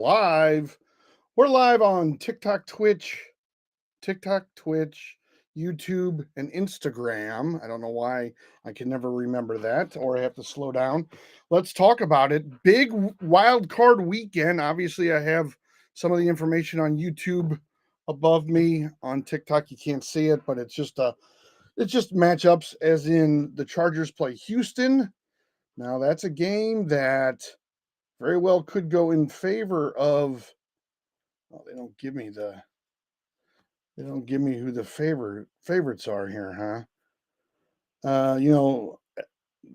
Live. We're live on TikTok, Twitch, YouTube, and Instagram. I don't know why I can never remember that, or I have to slow down. Let's talk about it. Big wild card weekend. Obviously, I have some of the information on YouTube above me. On TikTok, you can't see it, but it's just matchups. As in, the Chargers play Houston. Now, that's a game that very well could go in favor of. Oh, they don't give me who the favorites are here, huh?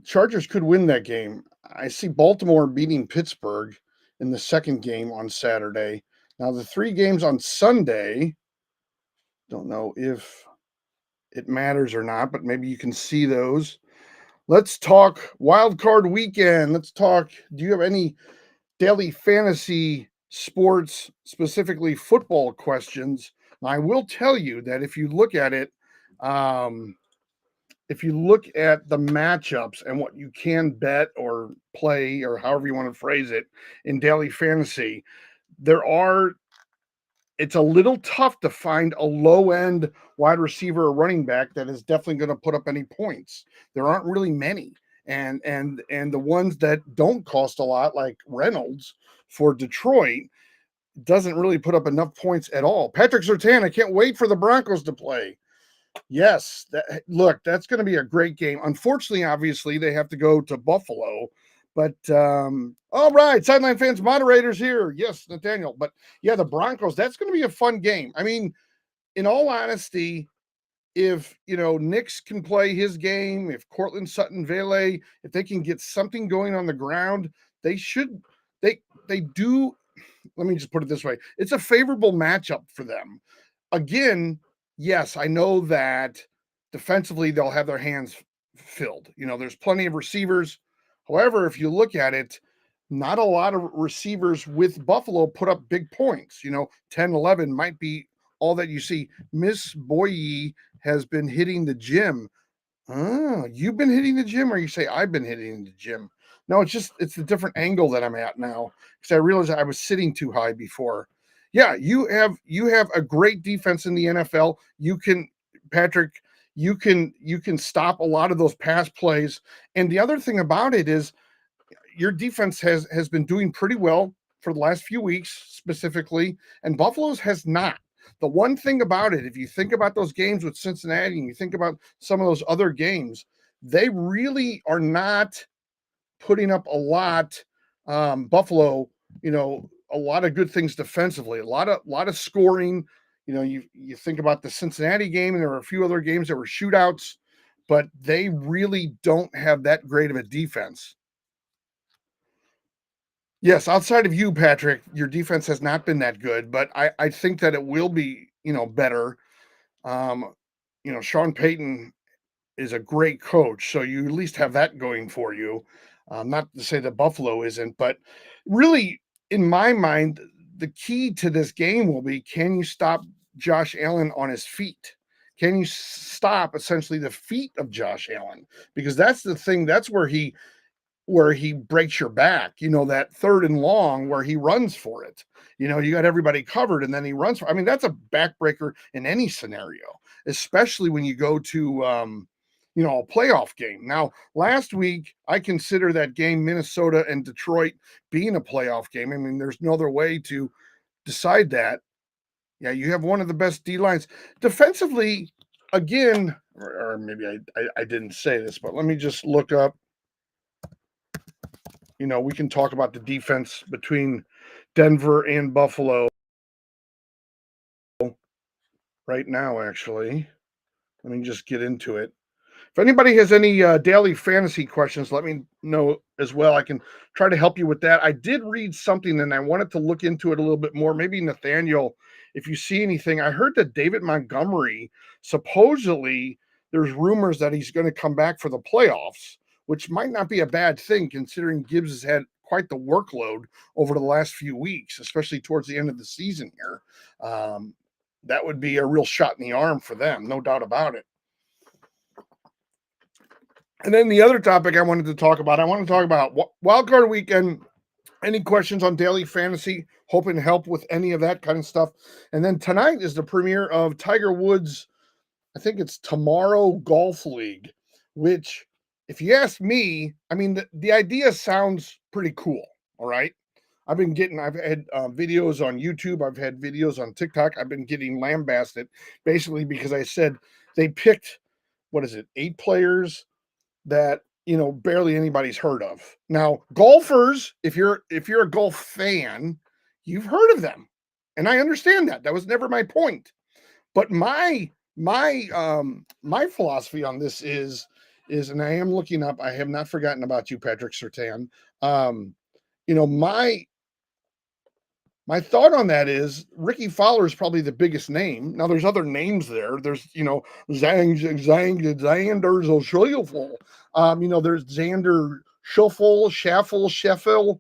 Chargers could win that game. I see Baltimore beating Pittsburgh in the second game on Saturday. Now the three games on Sunday, don't know if it matters or not, but maybe you can see those. Let's talk wild card weekend. Let's talk. Do you have any daily fantasy sports, specifically football questions? I will tell you that um, if you look at the matchups and what you can bet or play or however you want to phrase it in daily fantasy, there are it's a little tough to find a low end wide receiver or running back that is definitely going to put up any points. There aren't really many. And the ones that don't cost a lot, like Reynolds for Detroit, doesn't really put up enough points at all. Patrick Surtain, I can't wait for the Broncos to play. Yes, look, that's going to be a great game. Unfortunately, obviously, they have to go to Buffalo. But all right, sideline fans, moderators here. Yes, Nathaniel. But yeah, the Broncos, that's going to be a fun game. I mean, in all honesty, if Nix can play his game, if Cortland Sutton Vele, if they can get something going on the ground, they should they do. Let me just put it this way. It's a favorable matchup for them. Again, yes, I know that defensively they'll have their hands filled. There's plenty of receivers. However, if you look at it, not a lot of receivers with Buffalo put up big points. 10, 11 might be all that you see. Miss Boye has been hitting the gym. Oh, you've been hitting the gym, or you say I've been hitting the gym? No, it's the different angle that I'm at now because I realized I was sitting too high before. Yeah, you have a great defense in the NFL. Patrick, you can stop a lot of those pass plays. And the other thing about it is your defense has been doing pretty well for the last few weeks specifically, and Buffalo's has not. The one thing about it, if you think about those games with Cincinnati and you think about some of those other games, they really are not putting up a lot. Buffalo, a lot of good things defensively, a lot of scoring. You think about the Cincinnati game, and there were a few other games that were shootouts, but they really don't have that great of a defense. Yes, outside of you, Patrick, your defense has not been that good, but I think that it will be, better. Um, Sean Payton is a great coach, so you at least have that going for you. Not to say that Buffalo isn't, but really, in my mind, the key to this game will be, can you stop Josh Allen on his feet? Can you stop essentially the feet of Josh Allen? Because that's the thing. That's where he breaks your back, that third and long where he runs for it. You got everybody covered and then he runs for, I mean, that's a backbreaker in any scenario, especially when you go to, a playoff game. Now, last week, I consider that game, Minnesota and Detroit, being a playoff game. I mean, there's no other way to decide that. Yeah, you have one of the best D lines defensively. Again, or maybe I didn't say this, but let me just look up. We can talk about the defense between Denver and Buffalo right now, actually. Let me just get into it. If anybody has any daily fantasy questions, let me know as well. I can try to help you with that. I did read something and I wanted to look into it a little bit more. Maybe Nathaniel, if you see anything, I heard that David Montgomery, supposedly, there's rumors that he's going to come back for the playoffs, which might not be a bad thing considering Gibbs has had quite the workload over the last few weeks, especially towards the end of the season here. That would be a real shot in the arm for them, no doubt about it. And then the other topic I want to talk about wild card weekend. Any questions on daily fantasy? hoping to help with any of that kind of stuff. And then tonight is the premiere of Tiger Woods. I think it's Tomorrow Golf League, which, if you ask me, I mean, the idea sounds pretty cool. All right. I've had videos on YouTube. I've had videos on TikTok. I've been getting lambasted basically because I said they picked, what is it, 8 players that, barely anybody's heard of. Now, golfers, if you're a golf fan, you've heard of them. And I understand that. That was never my point. But my philosophy on this is, and I am looking up, I have not forgotten about you, Patrick Surtain. My thought on that is Ricky Fowler is probably the biggest name. Now there's other names there. There's, Xander Schauffele. There's Xander Schauffele.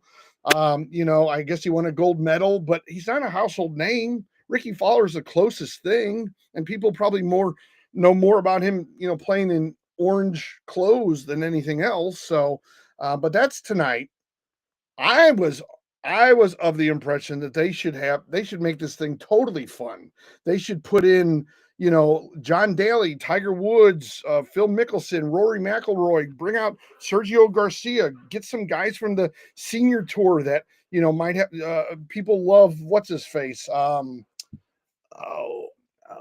I guess he won a gold medal, but he's not a household name. Ricky Fowler is the closest thing, and people probably know more about him, playing in orange clothes than anything else. So, but that's tonight. I was of the impression that they should make this thing totally fun. They should put in, John Daly, Tiger Woods, Phil Mickelson, Rory McIlroy, bring out Sergio Garcia, get some guys from the senior tour that, might have people love. What's his face?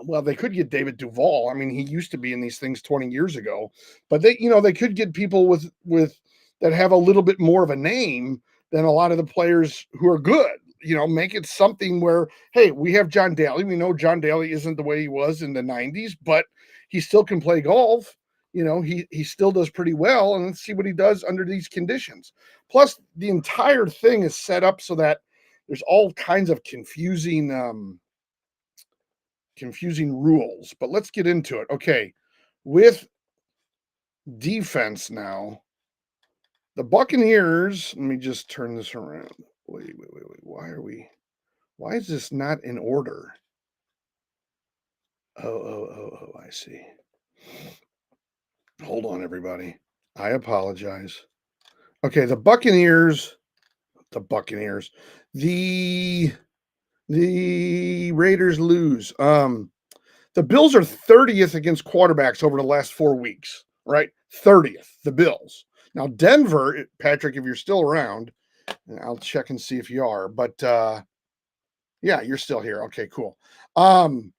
Well, they could get David Duval. I mean, he used to be in these things 20 years ago, but they could get people with that have a little bit more of a name than a lot of the players who are good. Make it something where, hey, we have John Daly. We know John Daly isn't the way he was in the 90s, but he still can play golf. He still does pretty well, and let's see what he does under these conditions. Plus, the entire thing is set up so that there's all kinds of confusing rules. But let's get into it. Okay, with defense now, the Buccaneers, let me just turn this around. Wait. Why is this not in order? Oh, I see. Hold on, everybody. I apologize. Okay, the Buccaneers, the Raiders lose. The Bills are 30th against quarterbacks over the last 4 weeks, right? 30th, the Bills. Now, Denver, Patrick, if you're still around, I'll check and see if you are, but yeah, you're still here. Okay, cool. The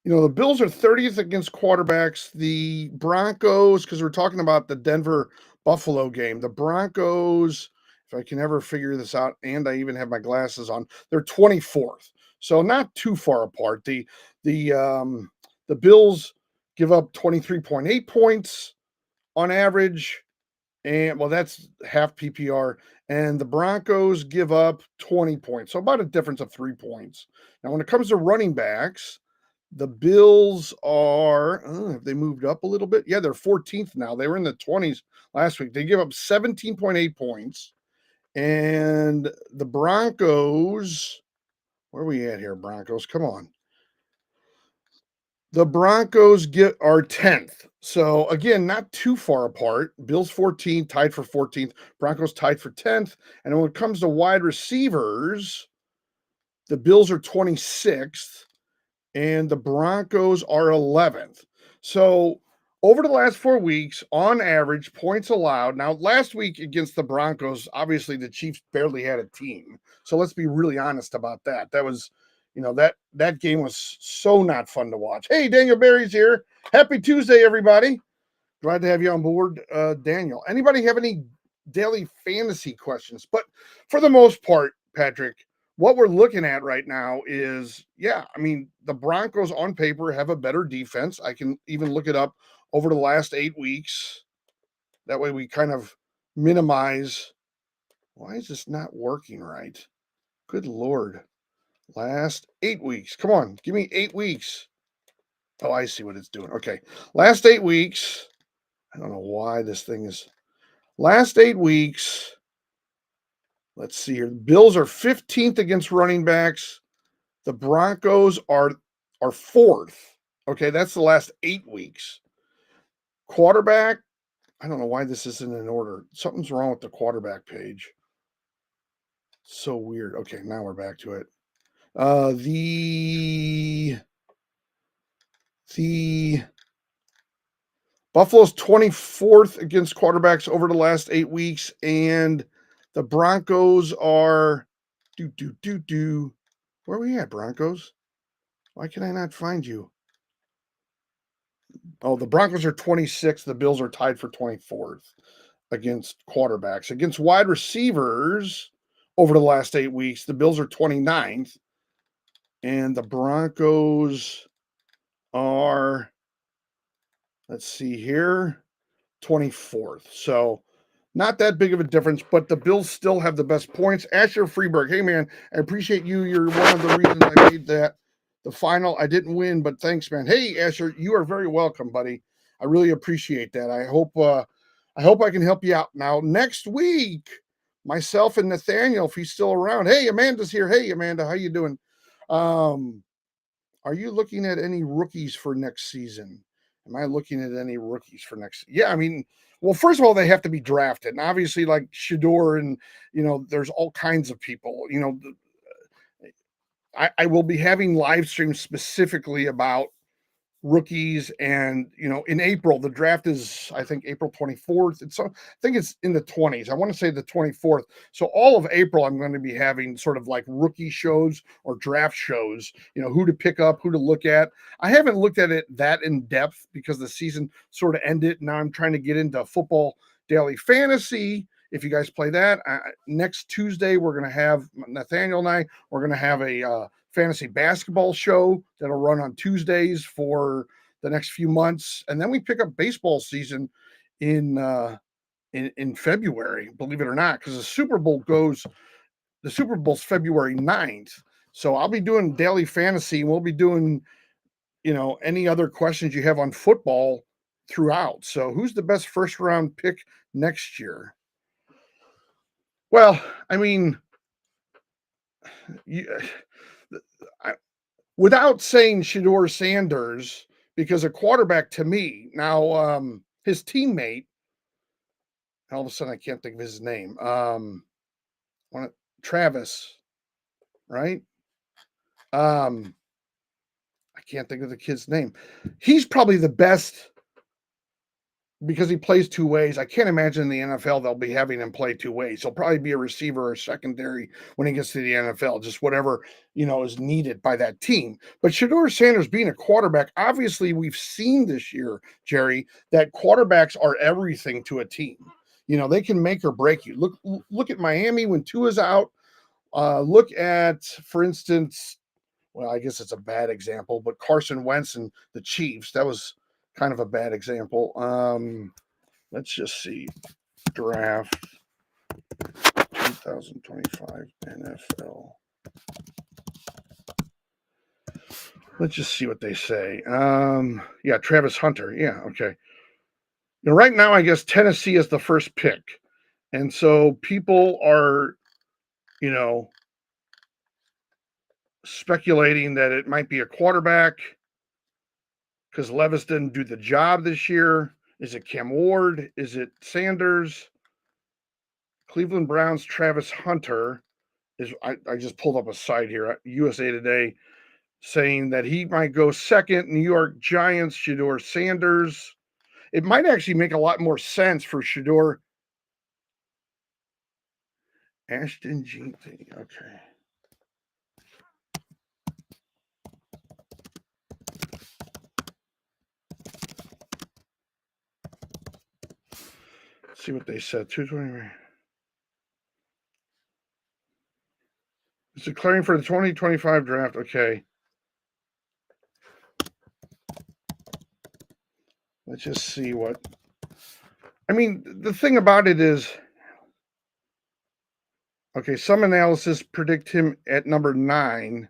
Bills are 30th against quarterbacks. The Broncos, because we're talking about the Denver Buffalo game, the Broncos, if I can ever figure this out, and I even have my glasses on, they're 24th. So not too far apart. The Bills give up 23.8 points on average, and well, that's half PPR. And the Broncos give up 20 points, so about a difference of 3 points. Now, when it comes to running backs, the Bills are, have they moved up a little bit? Yeah, they're 14th now. They were in the 20s last week. They give up 17.8 points. And the Broncos, where are we at here, Broncos? Come on. The Broncos are 10th. So again, not too far apart. Bills 14th, tied for 14th. Broncos tied for 10th. And when it comes to wide receivers, the Bills are 26th and the Broncos are 11th. So over the last 4 weeks, on average, points allowed. Now, last week against the Broncos, obviously the Chiefs barely had a team. So let's be really honest about that. That was, that game was so not fun to watch. Hey, Daniel Barry's here. Happy Tuesday, everybody. Glad to have you on board, Daniel. Anybody have any daily fantasy questions? But for the most part, Patrick, what we're looking at right now is, the Broncos on paper have a better defense. I can even look it up over the last 8 weeks. That way we kind of minimize. Why is this not working right? Good Lord. Last 8 weeks. Come on, give me 8 weeks. Oh, I see what it's doing. Okay. Last 8 weeks. I don't know why this thing is. Last 8 weeks. Let's see here. The Bills are 15th against running backs. The Broncos are 4th. Okay, that's the last 8 weeks. Quarterback, I don't know why this isn't in order. Something's wrong with the quarterback page. So weird. Okay, now we're back to it. The Buffalo's 24th against quarterbacks over the last 8 weeks, and the Broncos are Where are we at, Broncos? Why can I not find you? Oh, the Broncos are 26th. The Bills are tied for 24th against quarterbacks. Against wide receivers over the last 8 weeks, the Bills are 29th, and the Broncos are, let's see here, 24th. So not that big of a difference, but the Bills still have the best points. Asher Freeberg, hey man, I appreciate you. You're one of the reasons I made that the final. I didn't win, but thanks, man. Hey, Asher, you are very welcome, buddy. I really appreciate that. I hope I can help you out. Now, next week, myself and Nathaniel, if he's still around. Hey, Amanda's here. Hey, Amanda, how you doing? Um, are you looking at any rookies for next season? Am I looking at any rookies for next? Yeah, I mean, well, first of all, they have to be drafted, and obviously, like Shador, and there's all kinds of people. I will be having live streams specifically about rookies, and in April the draft is, I think, April 24th, and so I think it's in the 20s. I want to say the 24th. So all of April I'm going to be having sort of like rookie shows or draft shows, who to pick up, who to look at. I haven't looked at it that in depth because the season sort of ended. Now I'm trying to get into football daily fantasy. If you guys play that, next Tuesday we're going to have Nathaniel and we're going to have a fantasy basketball show that'll run on Tuesdays for the next few months, and then we pick up baseball season in February, believe it or not, because the Super Bowl's February 9th. So I'll be doing daily fantasy, and we'll be doing any other questions you have on football throughout. So who's the best first round pick next year? Well, I mean, without saying Shador Sanders, because a quarterback to me now, his teammate, all of a sudden I can't think of his name. Travis, right? I can't think of the kid's name. He's probably the best because he plays two ways. I can't imagine in the NFL they'll be having him play two ways. He'll probably be a receiver or secondary when he gets to the NFL, just whatever is needed by that team. But Shador Sanders being a quarterback, obviously we've seen this year, Jerry, that quarterbacks are everything to a team. They can make or break you. Look at Miami when Tua's out. Look at, for instance, well, I guess it's a bad example, but Carson Wentz and the Chiefs. That was kind of a bad example. Let's just see. Draft 2025 NFL. Let's just see what they say. Yeah, Travis Hunter. Yeah, okay. Right now, I guess Tennessee is the first pick. And so people are, speculating that it might be a quarterback because Levis didn't do the job this year. Is it Cam Ward? Is it Sanders? Cleveland Browns Travis Hunter is, I just pulled up a site here, USA Today, saying that he might go second. New York Giants, Shador Sanders. It might actually make a lot more sense for Shador. Ashton Jeanty, okay. Let's see what they said. 220. It's declaring for the 2025 draft. Okay. Let's just see what. I mean, the thing about it is, okay, some analysis predict him at number 9.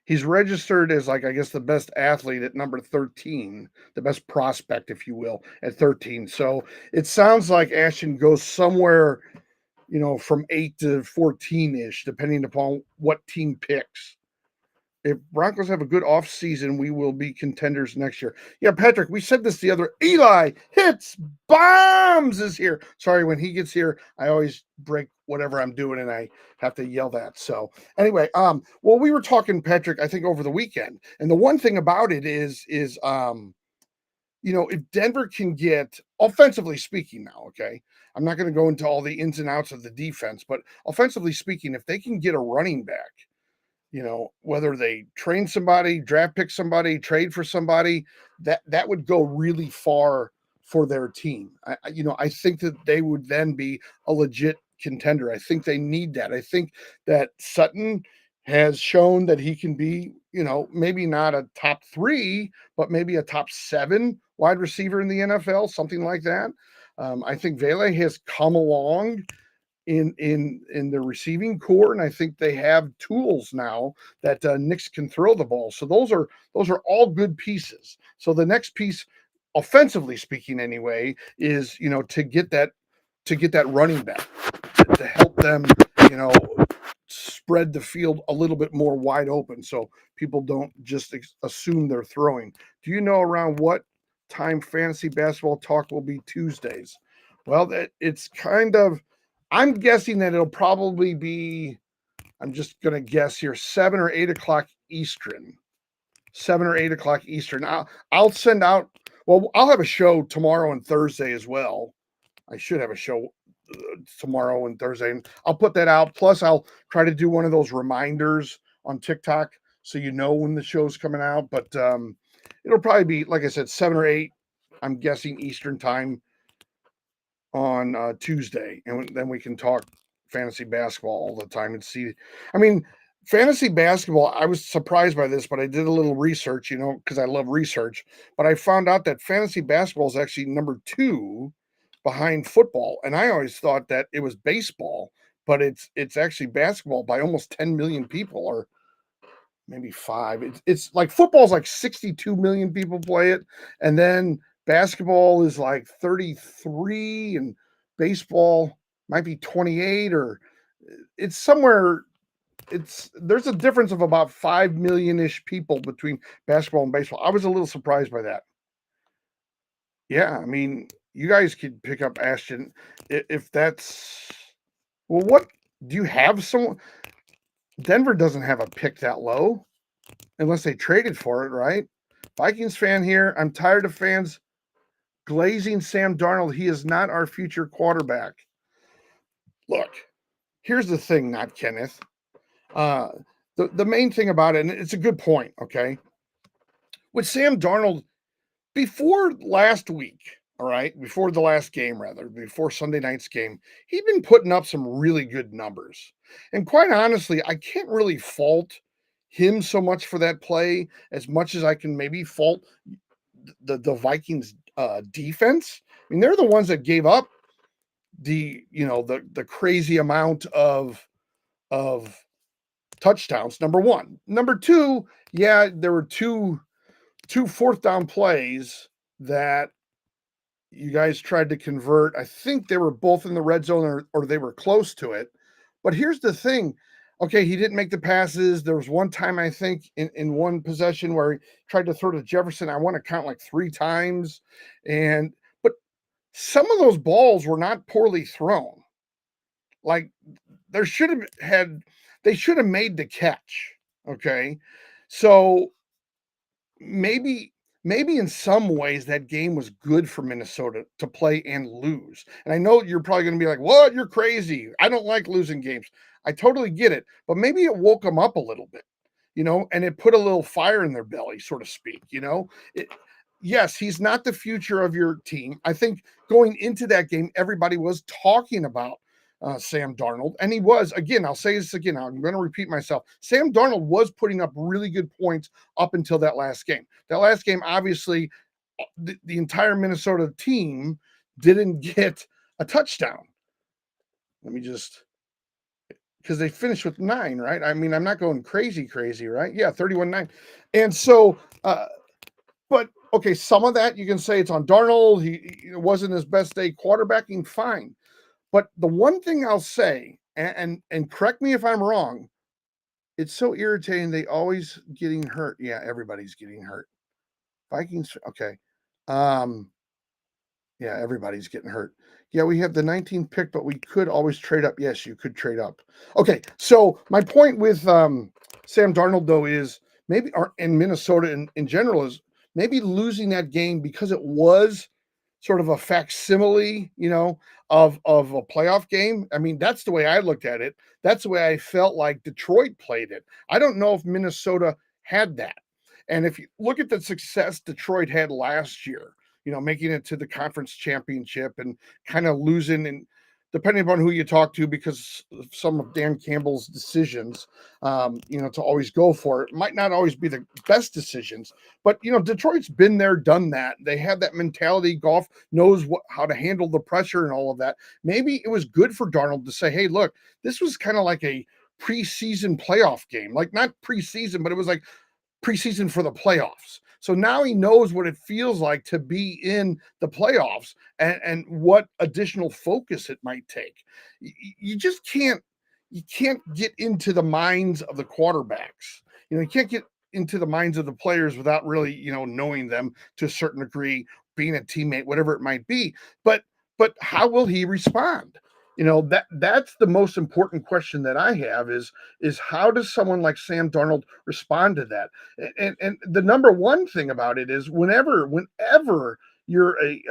He's registered as, like, I guess, the best athlete at number 13, the best prospect, if you will, at 13. So it sounds like Ashton goes somewhere, from 8 to 14-ish, depending upon what team picks. if Broncos have a good off season, we will be contenders next year. Yeah, Patrick, we said this the other. Eli hits bombs is here. Sorry, when he gets here, I always break whatever I'm doing and I have to yell that. So anyway, well, we were talking, Patrick, I think over the weekend, and the one thing about it is if Denver can get, offensively speaking now, okay, I'm not going to go into all the ins and outs of the defense, but offensively speaking, if they can get a running back, whether they train somebody, draft pick somebody, trade for somebody, that would go really far for their team. I think that they would then be a legit contender. I think they need that. I think that Sutton has shown that he can be, maybe not a top 3, but maybe a top 7 wide receiver in the NFL, something like that. I think Vele has come along in the receiving core, and I think they have tools now that Knicks can throw the ball. So those are all good pieces. So the next piece, offensively speaking, anyway, is to get that running back to help them, spread the field a little bit more wide open, so people don't just assume they're throwing. Do you know around what time fantasy basketball talk will be Tuesdays? Well, it's kind of, I'm guessing that it'll probably be, I'm just going to guess here, 7 or 8 o'clock Eastern. 7 or 8 o'clock Eastern. I'll send out, well, I'll have a show tomorrow and Thursday as well. I should have a show tomorrow and Thursday, and I'll put that out. Plus, I'll try to do one of those reminders on TikTok so you know when the show's coming out. But it'll probably be, like I said, 7 or 8, I'm guessing, Eastern time on Tuesday, and then we can talk fantasy basketball all the time and see. I mean, fantasy basketball, I was surprised by this, but I did a little research, because I love research. But I found out that fantasy basketball is actually number 2 behind football, and I always thought that it was baseball, but it's actually basketball by almost 10 million people, or maybe 5. It's like football's like 62 million people play it, and then basketball is like 33, and baseball might be 28, or it's somewhere. There's a difference of about 5 million-ish people between basketball and baseball. I was a little surprised by that. Yeah, I mean, you guys could pick up Ashton if that's, well, what do you have? Someone, Denver doesn't have a pick that low unless they traded for it, right? Vikings fan here. I'm tired of fans glazing Sam Darnold. He is not our future quarterback. Look, here's the thing, not Kenneth. The main thing about it, and it's a good point, okay? With Sam Darnold, before last week, all right, before the last game, rather, before Sunday night's game, he'd been putting up some really good numbers. And quite honestly, I can't really fault him so much for that play as much as I can maybe fault the Vikings defense. I mean, they're the ones that gave up the crazy amount of touchdowns, number one. Number two, yeah, there were two 4th down plays that you guys tried to convert. I think they were both in the red zone, or they were close to it. But here's the thing. Okay, he didn't make the passes. There was one time, I think, in one possession where he tried to throw to Jefferson. I want to count like 3 times. But some of those balls were not poorly thrown. Like, they should have made the catch. Okay. So maybe in some ways that game was good for Minnesota to play and lose. And I know you're probably going to be like, "What? You're crazy. I don't like losing games." I totally get it, but maybe it woke them up a little bit, and it put a little fire in their belly, so to speak. Yes, he's not the future of your team. I think going into that game, everybody was talking about Sam Darnold, and he was. Again, I'll say this again. I'm going to repeat myself. Sam Darnold was putting up really good points up until that last game. That last game, obviously, the entire Minnesota team didn't get a touchdown. Let me just, because they finished with 9, right? I mean, I'm not going crazy, right? Yeah, 31-9. And so, but okay, some of that you can say it's on Darnold. He wasn't his best day quarterbacking, fine. But the one thing I'll say, and correct me if I'm wrong, It's so irritating. They always getting hurt. Yeah, everybody's getting hurt. Vikings. Okay. Um, yeah, everybody's getting hurt. Yeah, we have the 19th pick, but we could always trade up. Yes, you could trade up. Okay, so my point with Sam Darnold though is maybe or in Minnesota in general is maybe losing that game because it was sort of a facsimile, of a playoff game. I mean, that's the way I looked at it. That's the way I felt like Detroit played it. I don't know if Minnesota had that. And if you look at the success Detroit had last year, making it to the conference championship and kind of losing and depending upon who you talk to, because of some of Dan Campbell's decisions, to always go for it might not always be the best decisions. But Detroit's been there, done that. They have that mentality. Goff knows how to handle the pressure and all of that. Maybe it was good for Darnold to say, "Hey, look, this was kind of like a preseason playoff game. Like not preseason, but it was like preseason for the playoffs." So now he knows what it feels like to be in the playoffs and what additional focus it might take. You just can't get into the minds of the quarterbacks. You can't get into the minds of the players without really, knowing them to a certain degree, being a teammate, whatever it might be. But how will he respond? That's the most important question that I have is how does someone like Sam Darnold respond to that? And the number one thing about it is whenever you're a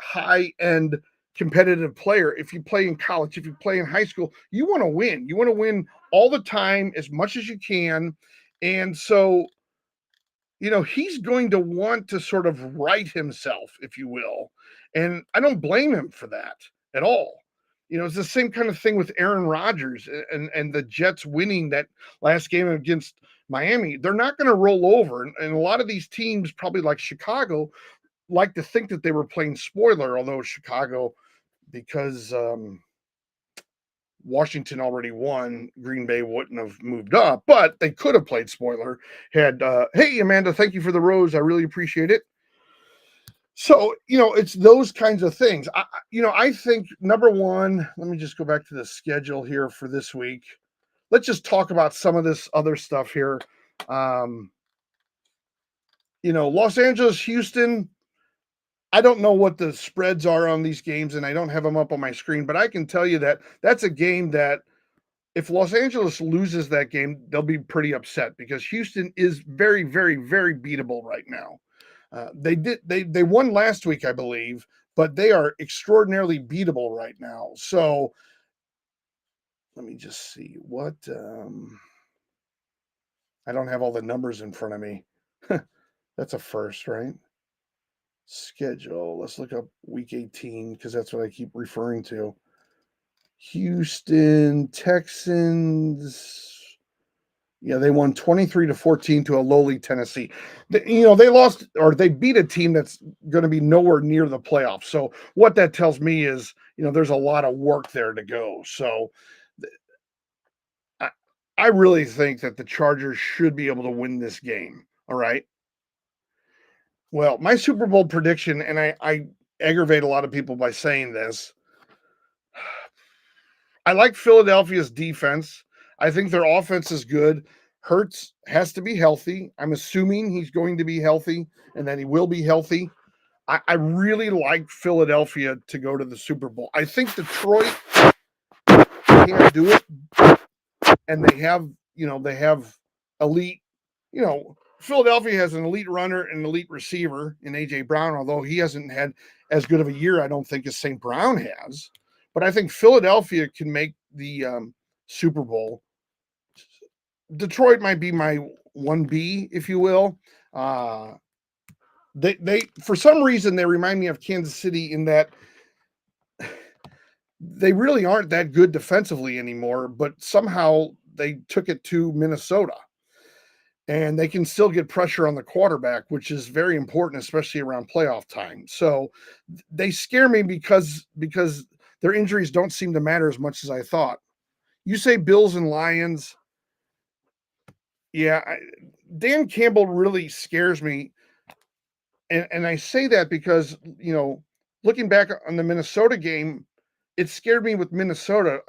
high end competitive player, if you play in college, if you play in high school, you want to win. You want to win all the time as much as you can. And so, he's going to want to sort of right himself, if you will. And I don't blame him for that at all. It's the same kind of thing with Aaron Rodgers and the Jets winning that last game against Miami. They're not going to roll over. And a lot of these teams, probably like Chicago, like to think that they were playing spoiler, although Chicago, because Washington already won, Green Bay wouldn't have moved up, but they could have played spoiler. Hey, Amanda, thank you for the rose. I really appreciate it. So, it's those kinds of things. I think number one, let me just go back to the schedule here for this week. Let's just talk about some of this other stuff here. Los Angeles, Houston, I don't know what the spreads are on these games, and I don't have them up on my screen, but I can tell you that that's a game that if Los Angeles loses that game, they'll be pretty upset because Houston is very, very, very beatable right now. They won last week, I believe, but they are extraordinarily beatable right now. So let me just see what I don't have all the numbers in front of me. That's a first, right? Schedule. Let's look up week 18 because that's what I keep referring to. Houston Texans. Yeah, they won 23-14 to a lowly Tennessee. They lost or they beat a team that's going to be nowhere near the playoffs. So what that tells me is, there's a lot of work there to go. So I, I really think that the Chargers should be able to win this game. All right. Well, my Super Bowl prediction, and I aggravate a lot of people by saying this. I like Philadelphia's defense. I think their offense is good. Hurts has to be healthy. I'm assuming he's going to be healthy and that he will be healthy. I really like Philadelphia to go to the Super Bowl. I think Detroit can't do it, and they have elite. Philadelphia has an elite runner and an elite receiver in AJ Brown, although he hasn't had as good of a year, I don't think, as St. Brown has. But I think Philadelphia can make the Super Bowl. Detroit might be my 1B, if you will. They for some reason they remind me of Kansas City in that they really aren't that good defensively anymore, but somehow they took it to Minnesota. And they can still get pressure on the quarterback, which is very important, especially around playoff time. So they scare me because their injuries don't seem to matter as much as I thought. You say Bills and Lions. Yeah, Dan Campbell really scares me. And I say that because, looking back on the Minnesota game, it scared me with Minnesota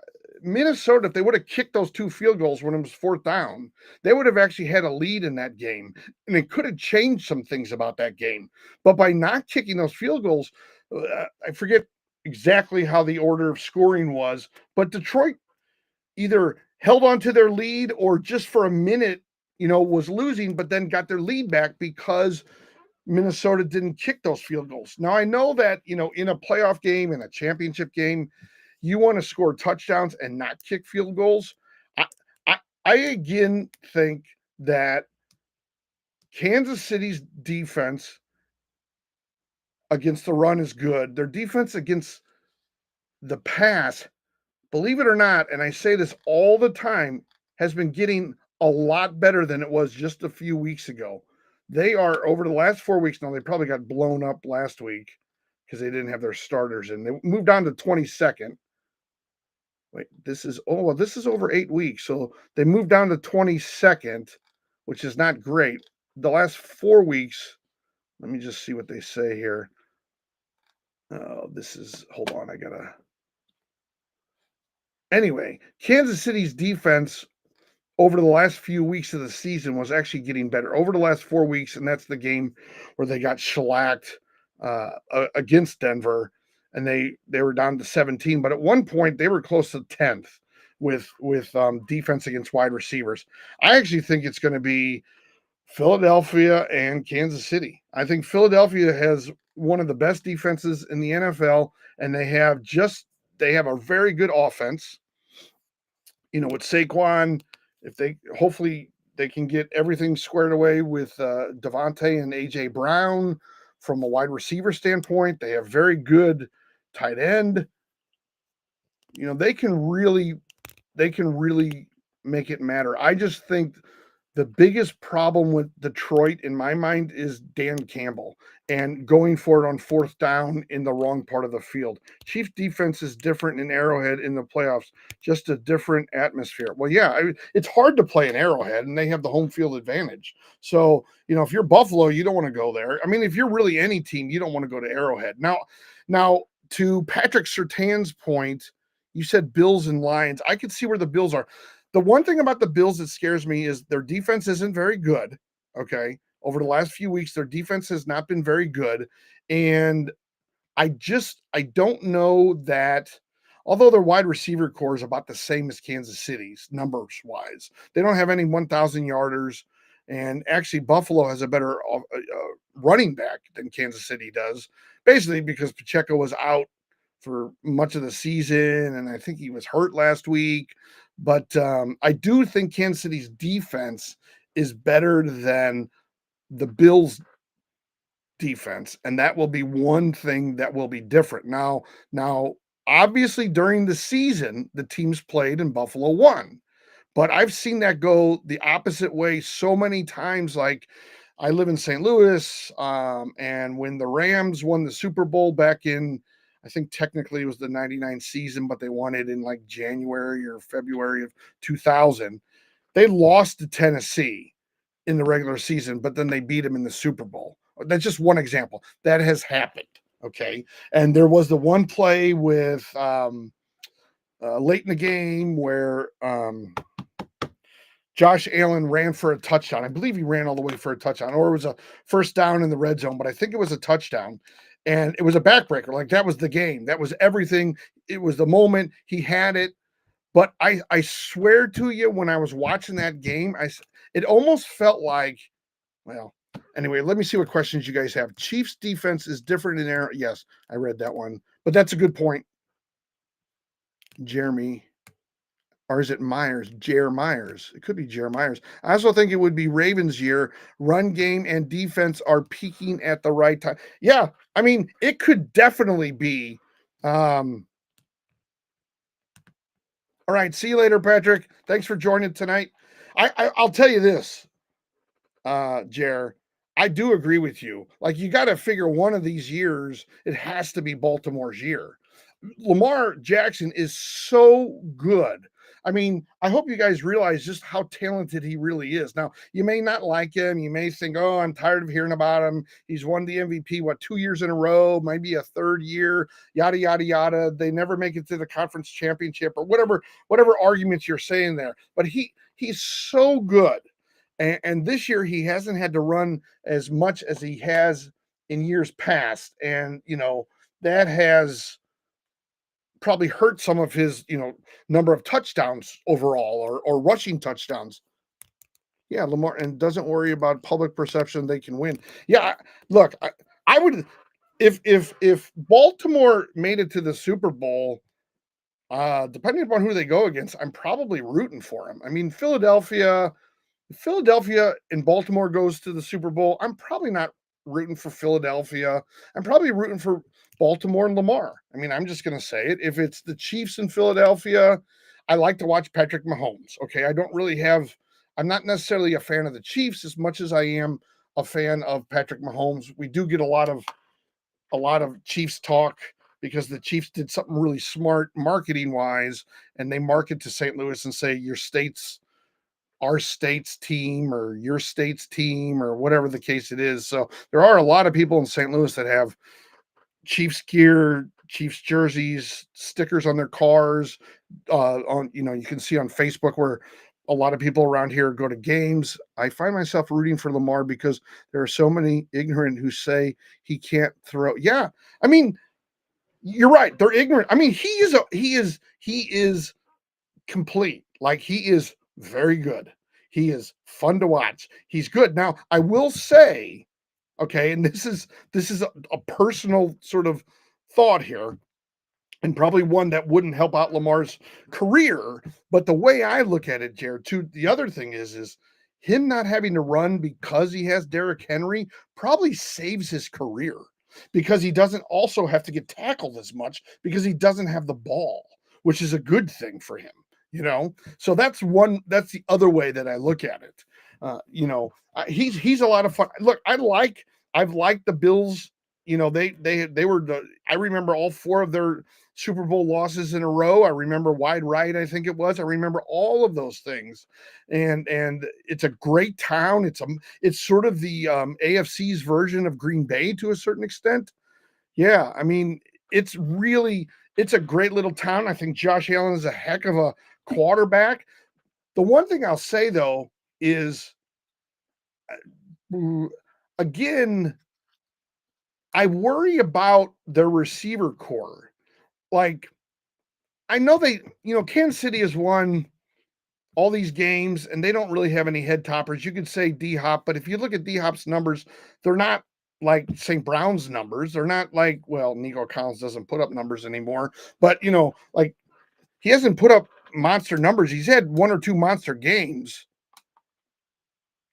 Minnesota, if they would have kicked those 2 field goals when it was 4th down, they would have actually had a lead in that game, and it could have changed some things about that game. But by not kicking those field goals, I forget exactly how the order of scoring was, but Detroit either held on to their lead or just for a minute, was losing, but then got their lead back because Minnesota didn't kick those field goals. Now, I know that, in a playoff game, in a championship game, you want to score touchdowns and not kick field goals. I again think that Kansas City's defense against the run is good. Their defense against the pass, believe it or not, and I say this all the time, has been getting a lot better than it was just a few weeks ago. They are, over the last 4 weeks now, they probably got blown up last week because they didn't have their starters in. They moved on to 22nd. Wait, this is over 8 weeks. So they moved down to 22nd, which is not great. The last 4 weeks, let me just see what they say here. Hold on, anyway, Kansas City's defense over the last few weeks of the season was actually getting better. Over the last 4 weeks, and that's the game where they got shellacked against Denver, and they were down to 17. But at one point, they were close to 10th with defense against wide receivers. I actually think it's going to be Philadelphia and Kansas City. I think Philadelphia has one of the best defenses in the NFL, and they have a very good offense. With Saquon, if hopefully they can get everything squared away with Devontae and AJ Brown from a wide receiver standpoint. They have very good tight end. They can really make it matter. I just think the biggest problem with Detroit, in my mind, is Dan Campbell and going for it on 4th down in the wrong part of the field. Chiefs defense is different in Arrowhead in the playoffs, just a different atmosphere. Well, yeah, it's hard to play in Arrowhead, and they have the home field advantage. So, if you're Buffalo, you don't want to go there. I mean, if you're really any team, you don't want to go to Arrowhead. Now, to Patrick Surtain's point, you said Bills and Lions. I could see where the Bills are. The one thing about the Bills that scares me is their defense isn't very good. Okay. Over the last few weeks, their defense has not been very good. And I don't know that, although their wide receiver core is about the same as Kansas City's numbers wise, they don't have any 1,000 yarders. And actually, Buffalo has a better running back than Kansas City does, basically because Pacheco was out for much of the season, and I think he was hurt last week. But I do think Kansas City's defense is better than the Bills' defense, and that will be one thing that will be different. Now, obviously, during the season, the teams played and Buffalo won. But I've seen that go the opposite way so many times. Like, I live in St. Louis, and when the Rams won the Super Bowl back in, I think technically it was the 99 season, but they won it in like January or February of 2000. They lost to Tennessee in the regular season, but then they beat them in the Super Bowl. That's just one example. That has happened. Okay. And there was the one play with late in the game where Josh Allen ran for a touchdown. I believe he ran all the way for a touchdown, or it was a first down in the red zone, but I think it was a touchdown. And it was a backbreaker. Like, that was the game. That was everything. It was the moment. He had it. But I swear to you, when I was watching that game, it almost felt like, well, anyway, let me see what questions you guys have. Chiefs defense is different in there. Yes, I read that one. But that's a good point. Jeremy. Or is it Myers? Jer Myers. It could be Jer Myers. I also think it would be Ravens' year. Run game and defense are peaking at the right time. Yeah, I mean, it could definitely be. All right, see you later, Patrick. Thanks for joining tonight. I'll tell you this, Jer. I do agree with you. Like, you got to figure one of these years, it has to be Baltimore's year. Lamar Jackson is so good. I mean, I hope you guys realize just how talented he really is. Now, you may not like him. You may think, oh, I'm tired of hearing about him. He's won the MVP, 2 years in a row, maybe a third year, yada, yada, yada. They never make it to the conference championship or whatever arguments you're saying there. But he's so good. And this year he hasn't had to run as much as he has in years past. And, that has probably hurt some of his, number of touchdowns overall or rushing touchdowns. Yeah, Lamar, and doesn't worry about public perception. They can win. Yeah, look, I would, if Baltimore made it to the Super Bowl, depending upon who they go against, I'm probably rooting for him. I mean, Philadelphia and Baltimore goes to the Super Bowl, I'm probably not rooting for Philadelphia. I'm probably rooting for Baltimore and Lamar. I mean, I'm just going to say it. If it's the Chiefs in Philadelphia, I like to watch Patrick Mahomes. Okay. I'm not necessarily a fan of the Chiefs as much as I am a fan of Patrick Mahomes. We do get a lot of Chiefs talk because the Chiefs did something really smart marketing wise, and they market to St. Louis and say our state's team or your state's team or whatever the case it is. So there are a lot of people in St. Louis that have Chiefs gear, Chiefs jerseys, stickers on their cars. You can see on Facebook where a lot of people around here go to games. I find myself rooting for Lamar because there are so many ignorant who say he can't throw. Yeah, I mean, you're right. They're ignorant. I mean, he is complete. Like, he is very good. He is fun to watch. He's good. Now, I will say, okay, and this is a personal sort of thought here, and probably one that wouldn't help out Lamar's career. But the way I look at it, Jared, too, the other thing is him not having to run because he has Derrick Henry probably saves his career because he doesn't also have to get tackled as much because he doesn't have the ball, which is a good thing for him. So that's the other way that I look at it. He's a lot of fun. Look, I've liked the Bills. They were I remember all four of their Super Bowl losses in a row. I remember Wide Right, I think it was. I remember all of those things. And it's a great town. It's sort of the AFC's version of Green Bay to a certain extent. Yeah, I mean, it's a great little town. I think Josh Allen is a heck of a quarterback. The one thing I'll say though is, again, I worry about their receiver core. Like, I know Kansas City has won all these games and they don't really have any head toppers. You could say D-Hop, but if you look at D-Hop's numbers, they're not like St. Brown's numbers. They're not like, well, Nico Collins doesn't put up numbers anymore, but like, he hasn't put up monster numbers. He's had one or two monster games.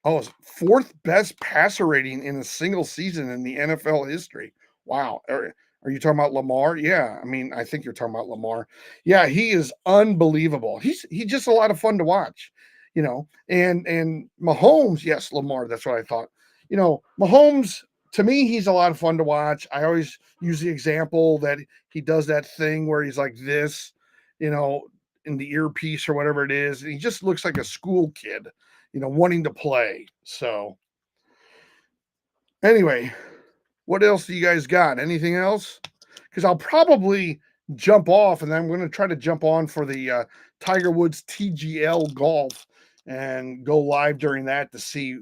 Oh, fourth best passer rating in a single season in the NFL history. Wow. Are you talking about Lamar? Yeah. I mean, I think you're talking about Lamar. Yeah, he is unbelievable. He's just a lot of fun to watch, and Mahomes, yes, Lamar, that's what I thought. Mahomes, to me, he's a lot of fun to watch. I always use the example that he does that thing where he's like this, in the earpiece or whatever it is. And he just looks like a school kid, wanting to play. So anyway, what else do you guys got? Anything else? Because I'll probably jump off and then I'm going to try to jump on for the Tiger Woods TGL golf and go live during that to see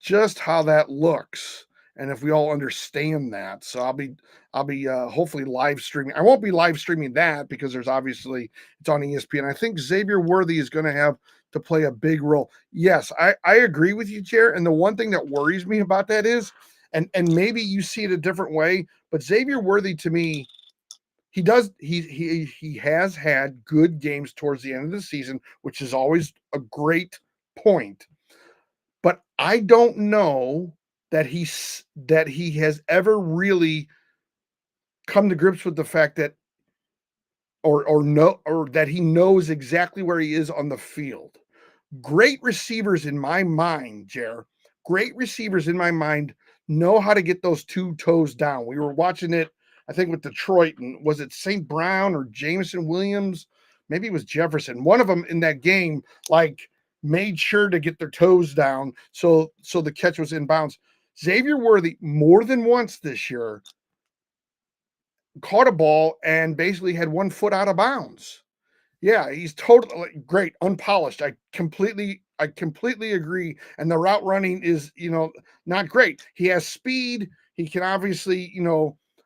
just how that looks and if we all understand that. So I'll be hopefully live streaming. I won't be live streaming that because it's on ESPN. I think Xavier Worthy is going to have to play a big role. Yes, I agree with you, Chair. And the one thing that worries me about that is, and maybe you see it a different way, but Xavier Worthy, to me, he has had good games towards the end of the season, which is always a great point. But I don't know that he has ever really come to grips with the fact that or that he knows exactly where he is on the field. Great receivers in my mind, Jer. Great receivers in my mind know how to get those two toes down. We were watching it, I think, with Detroit, and was it St. Brown or Jameson Williams? maybe it was Jefferson. One of them in that game, like, made sure to get their toes down so the catch was in bounds. Xavier Worthy more than once this year caught a ball and basically had 1 foot out of bounds. Yeah, he's totally great, unpolished. I completely agree. And the route running is, not great. He has speed. He can obviously,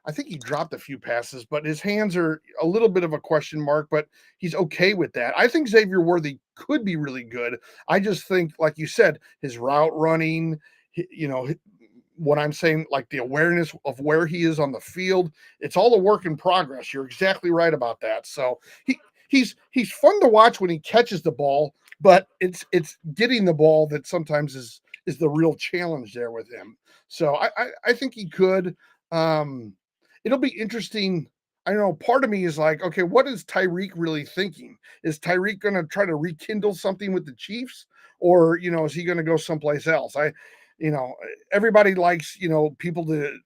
I think he dropped a few passes, but his hands are a little bit of a question mark, but he's okay with that. I think Xavier Worthy could be really good. I just think, like you said, his route running, what I'm saying, like the awareness of where he is on the field, it's all a work in progress. You're exactly right about that. So he's fun to watch when he catches the ball, but it's getting the ball that sometimes is the real challenge there with him. So I think he could. Um, it'll be interesting. I know part of me is like, okay, what is Tyreek really thinking? Is Tyreek going to try to rekindle something with the Chiefs, or is he going to go someplace else? You know, everybody likes people to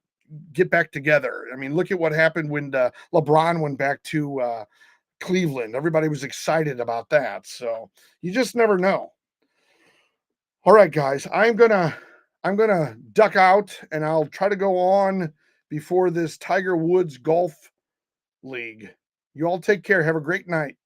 get back together. I mean, look at what happened when LeBron went back to Cleveland. Everybody was excited about that. So you just never know. All right, guys, I'm gonna duck out and I'll try to go on before this Tiger Woods Golf League. You all take care. Have a great night.